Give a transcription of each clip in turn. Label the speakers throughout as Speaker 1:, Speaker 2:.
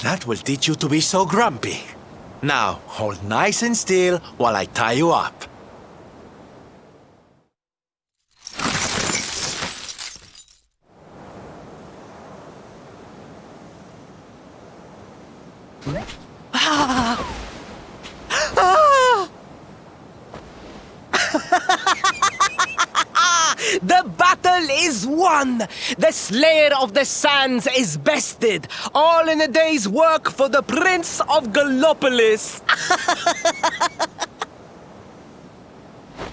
Speaker 1: That will teach you to be so grumpy. Now, hold nice and still while I tie you up.
Speaker 2: The battle is won! The Slayer of the Sands is bested! All in a day's work for the Prince of Gallopolis!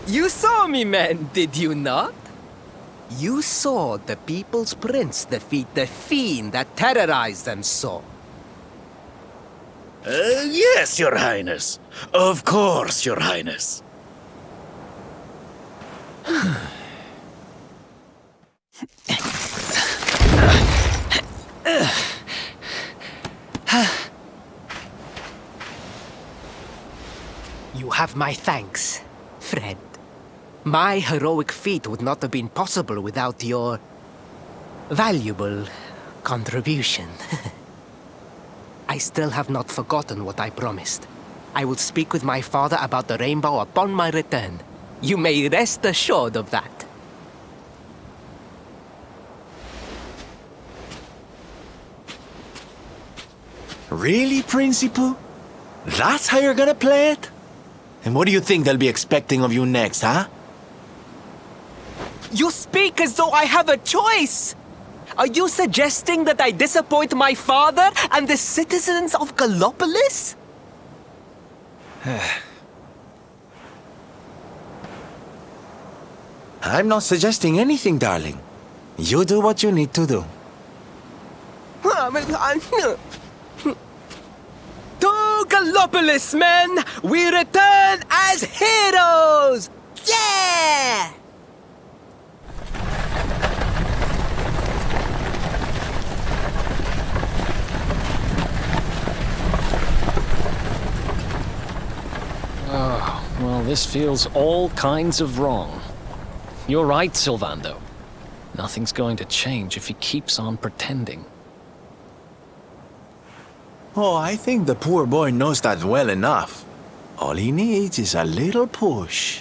Speaker 2: You saw me, men, did you not? You saw the People's Prince defeat the fiend that terrorized them so.
Speaker 3: Yes, Your Highness. Of course, Your Highness.
Speaker 2: You have my thanks, friend. My heroic feat would not have been possible without your valuable contribution. I still have not forgotten what I promised. I will speak with my father about the rainbow upon my return. You may rest assured of that.
Speaker 1: Really, Principal? That's how you're gonna play it? And what do you think they'll be expecting of you next, huh?
Speaker 2: You speak as though I have a choice! Are you suggesting that I disappoint my father and the citizens of Gallopolis?
Speaker 1: I'm not suggesting anything, darling. You do what you need to do.
Speaker 2: To Gallopolis, men! We return as heroes! Yeah!
Speaker 4: Oh, well, this feels all kinds of wrong. You're right, Sylvando. Nothing's going to change if he keeps on pretending.
Speaker 1: Oh, I think the poor boy knows that well enough. All he needs is a little push.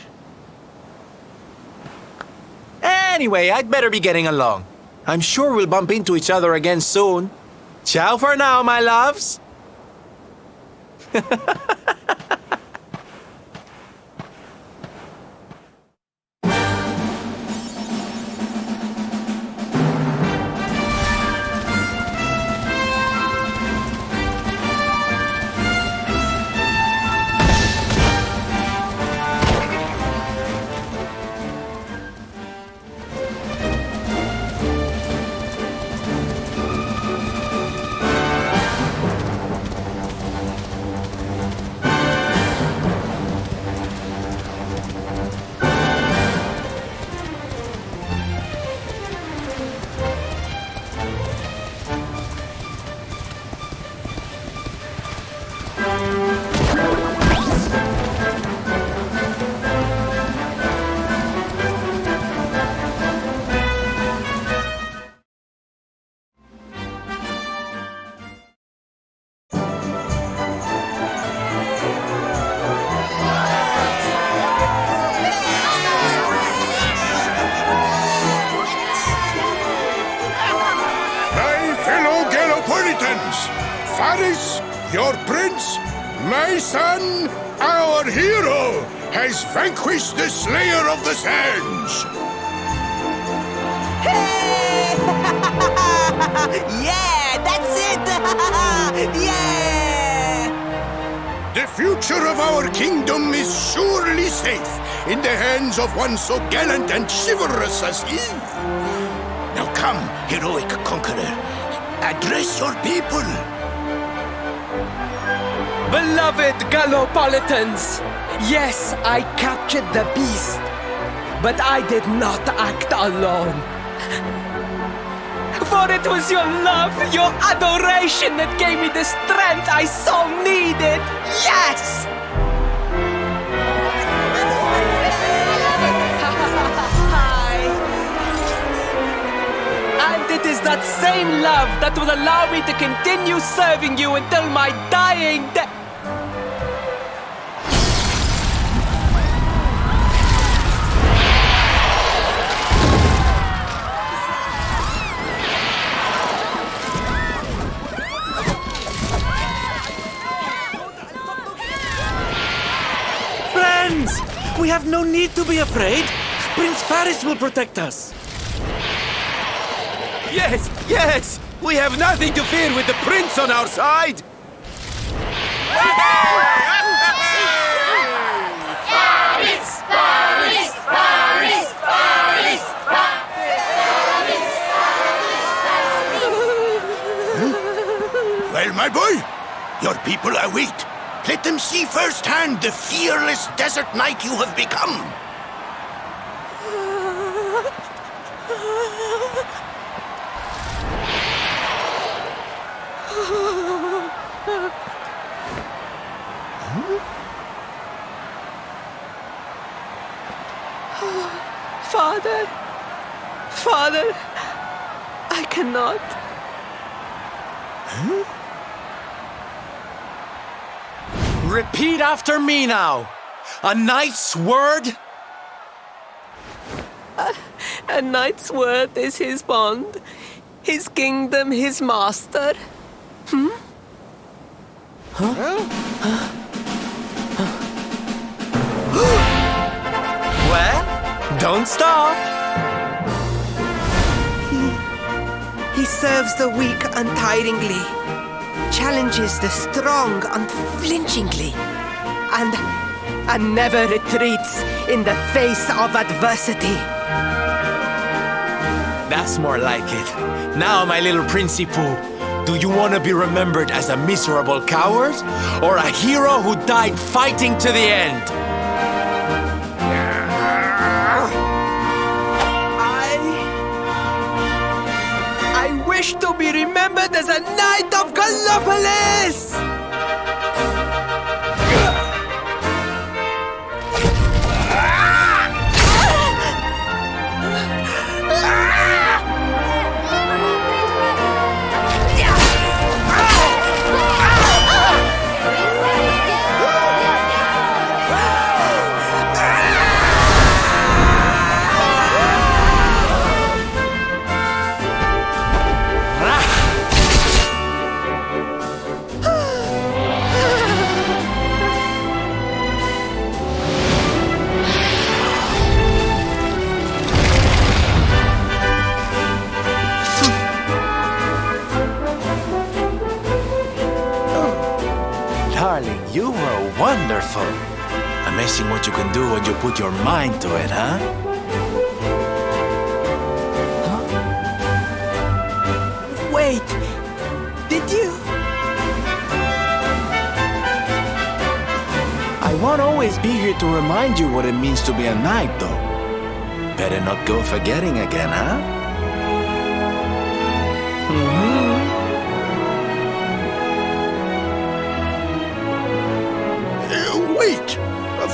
Speaker 1: Anyway, I'd better be getting along. I'm sure we'll bump into each other again soon. Ciao for now, my loves.
Speaker 5: Faris, your prince, my son, our hero, has vanquished the Slayer of the Sands.
Speaker 2: Hey! Yeah, that's it! Yeah!
Speaker 5: The future of our kingdom is surely safe in the hands of one so gallant and chivalrous as he. Now come, heroic conqueror, address your people.
Speaker 2: Beloved Gallopolitans, yes, I captured the beast, but I did not act alone. For it was your love, your adoration that gave me the strength I so needed. Yes! Hi. And it is the that same love that will allow me to continue serving you until my dying day.
Speaker 3: Friends! We have no need to be afraid. Prince Faris will protect us.
Speaker 5: Yes, yes! We have nothing to fear with the prince on our side! Well, my boy, your people await. Let them see firsthand the fearless desert knight you have become.
Speaker 2: Father, Father, I cannot.
Speaker 1: Repeat after me now. A knight's word?
Speaker 2: A knight's word is his bond, his kingdom, his master.
Speaker 1: Well, don't stop.
Speaker 2: He serves the weak untiringly, challenges the strong unflinchingly, and never retreats in the face of adversity.
Speaker 1: That's more like it. Now, my little Princey Pooh, do you want to be remembered as a miserable coward or a hero who died fighting to the end?
Speaker 2: I wish to be remembered as a knight of Gallopolis!
Speaker 1: Darling, you were wonderful. Amazing what you can do when you put your mind to it, huh?
Speaker 2: Wait, did you?
Speaker 1: I won't always be here to remind you what it means to be a knight, though. Better not go forgetting again, huh?
Speaker 5: Wait!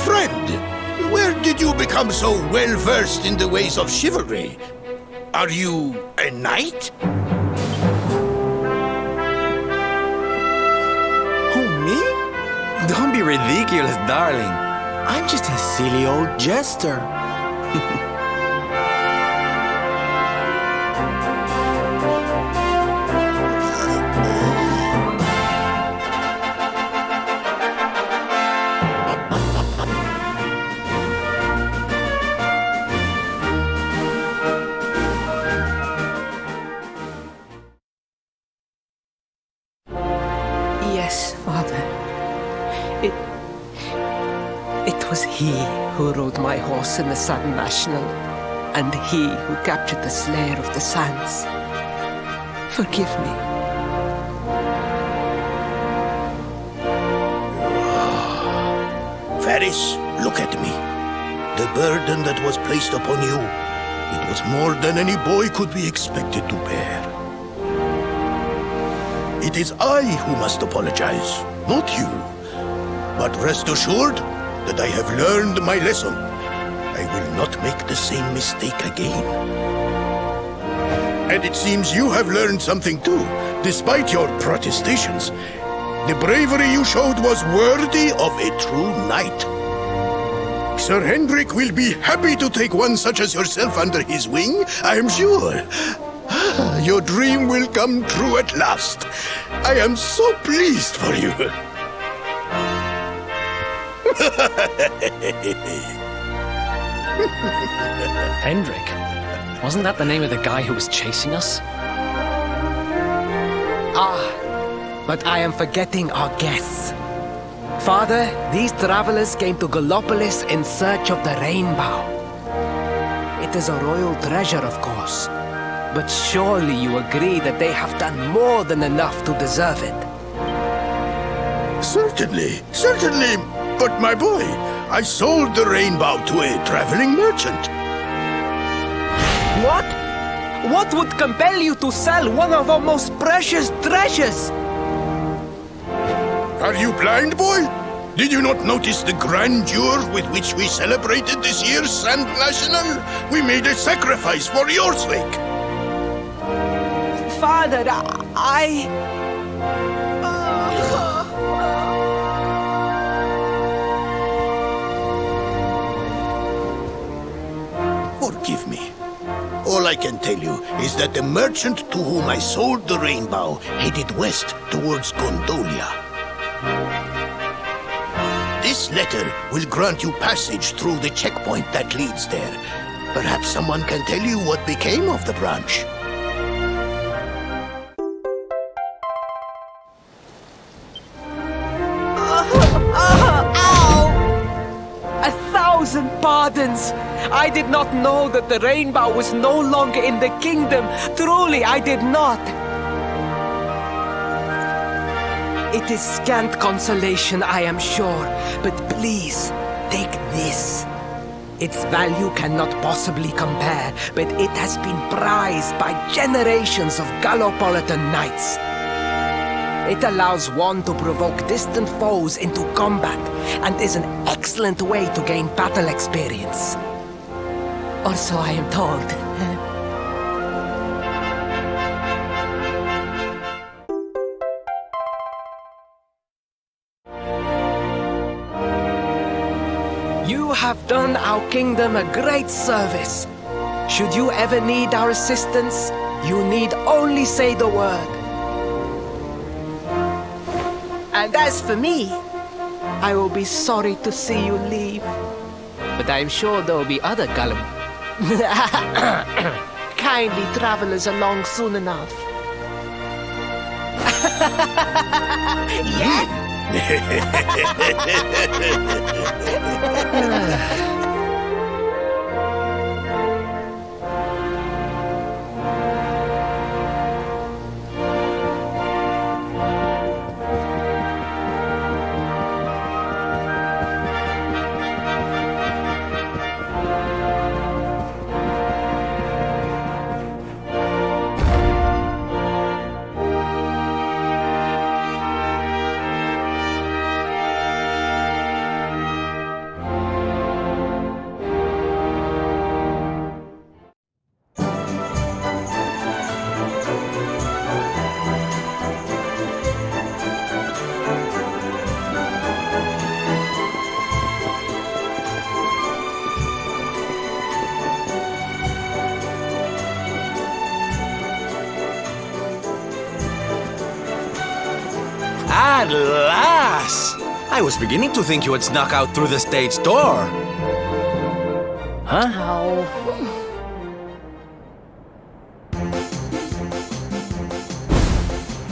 Speaker 5: Friend, where did you become so well-versed in the ways of chivalry? Are you a knight?
Speaker 1: Who, me? Don't be ridiculous, darling. I'm just a silly old jester.
Speaker 2: Yes, Father. It was he who rode my horse in the Sun National, and he who captured the Slayer of the Sands. Forgive me.
Speaker 5: Faris, look at me. The burden that was placed upon you, it was more than any boy could be expected to bear. It is I who must apologize, not you. But rest assured that I have learned my lesson. I will not make the same mistake again. And it seems you have learned something too, despite your protestations. The bravery you showed was worthy of a true knight. Sir Hendrik will be happy to take one such as yourself under his wing, I am sure. Your dream will come true at last. I am so pleased for you.
Speaker 4: Hendrik? Wasn't that the name of the guy who was chasing us?
Speaker 2: But I am forgetting our guests. Father, these travelers came to Gallopolis in search of the rainbow. It is a royal treasure, of course. But surely you agree that they have done more than enough to deserve it.
Speaker 5: Certainly, certainly. But my boy, I sold the rainbow to a traveling merchant.
Speaker 2: What? What would compel you to sell one of our most precious treasures?
Speaker 5: Are you blind, boy? Did you not notice the grandeur with which we celebrated this year's Sand National? We made a sacrifice for your sake.
Speaker 2: Father,
Speaker 5: Forgive me. All I can tell you is that the merchant to whom I sold the rainbow headed west towards Gondolia. This letter will grant you passage through the checkpoint that leads there. Perhaps someone can tell you what became of the branch.
Speaker 2: Ow! 1,000 pardons! I did not know that the rainbow was no longer in the kingdom. Truly, I did not. It is scant consolation, I am sure, but please, take this. Its value cannot possibly compare, but it has been prized by generations of Gallopolitan knights. It allows one to provoke distant foes into combat, and is an excellent way to gain battle experience. Or so I am told. You have done our kingdom a great service. Should you ever need our assistance, you need only say the word. And as for me, I will be sorry to see you leave. But I'm sure there will be other kindly travelers along soon enough. Yeah?
Speaker 1: At last! I was beginning to think you had snuck out through the stage door.
Speaker 4: Huh?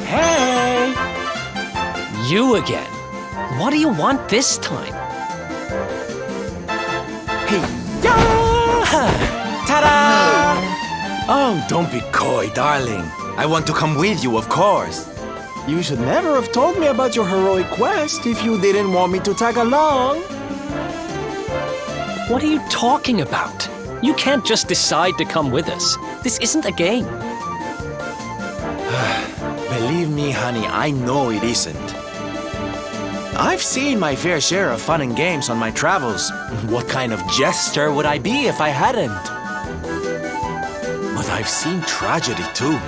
Speaker 4: Hey! You again. What do you want this time?
Speaker 1: Hey, yeah! Ta-da! Oh, don't be coy, darling. I want to come with you, of course.
Speaker 3: You should never have told me about your heroic quest if you didn't want me to tag along.
Speaker 4: What are you talking about? You can't just decide to come with us. This isn't a game.
Speaker 1: Believe me, honey, I know it isn't. I've seen my fair share of fun and games on my travels. What kind of jester would I be if I hadn't? But I've seen tragedy too.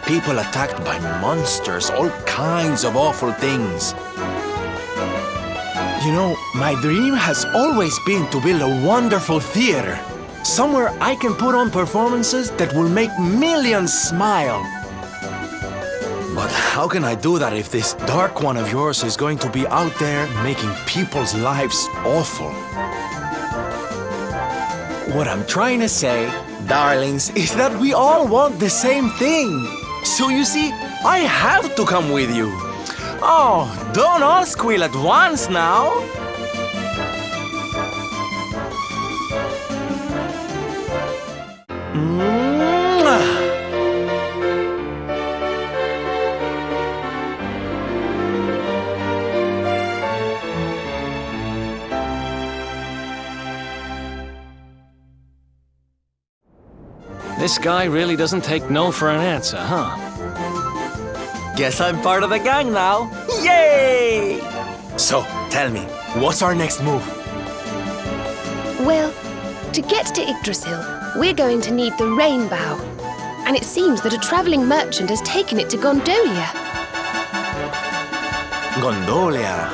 Speaker 1: People attacked by monsters, all kinds of awful things. You know, my dream has always been to build a wonderful theater. Somewhere I can put on performances that will make millions smile. But how can I do that if this dark one of yours is going to be out there making people's lives awful? What I'm trying to say, darlings, is that we all want the same thing. So you see, I have to come with you. Oh, don't all squeal at once now.
Speaker 4: This guy really doesn't take no for an answer, huh?
Speaker 1: Guess I'm part of the gang now. Yay! So, tell me, what's our next move?
Speaker 6: Well, to get to Yggdrasil, we're going to need the rainbow. And it seems that a traveling merchant has taken it to Gondolia.
Speaker 1: Gondolia.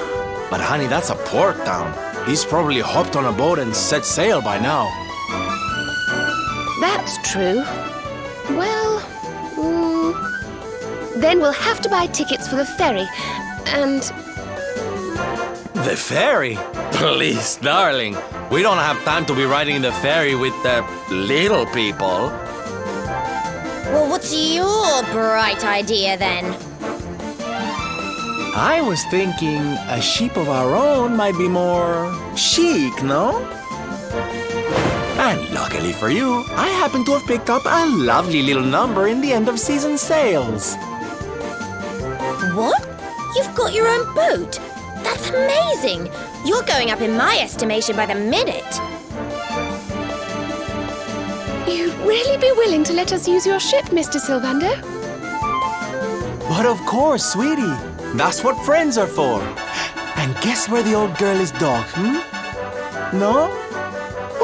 Speaker 1: But honey, that's a port town. He's probably hopped on a boat and set sail by now.
Speaker 6: That's true. Well, then we'll have to buy tickets for the ferry, and...
Speaker 1: The ferry? Please, darling. We don't have time to be riding the ferry with the little people.
Speaker 7: Well, what's your bright idea then?
Speaker 3: I was thinking a ship of our own might be more chic, no?
Speaker 1: And luckily for you, I happen to have picked up a lovely little number in the end of season sales.
Speaker 7: What? You've got your own boat? That's amazing! You're going up in my estimation by the minute.
Speaker 6: You'd really be willing to let us use your ship, Mr. Sylvando?
Speaker 3: But of course, sweetie. That's what friends are for. And guess where the old girl is docked, No?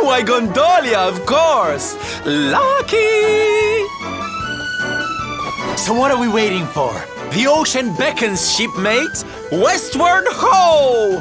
Speaker 1: Why, Gondolia, of course! Lucky! So what are we waiting for? The ocean beckons, shipmates! Westward ho!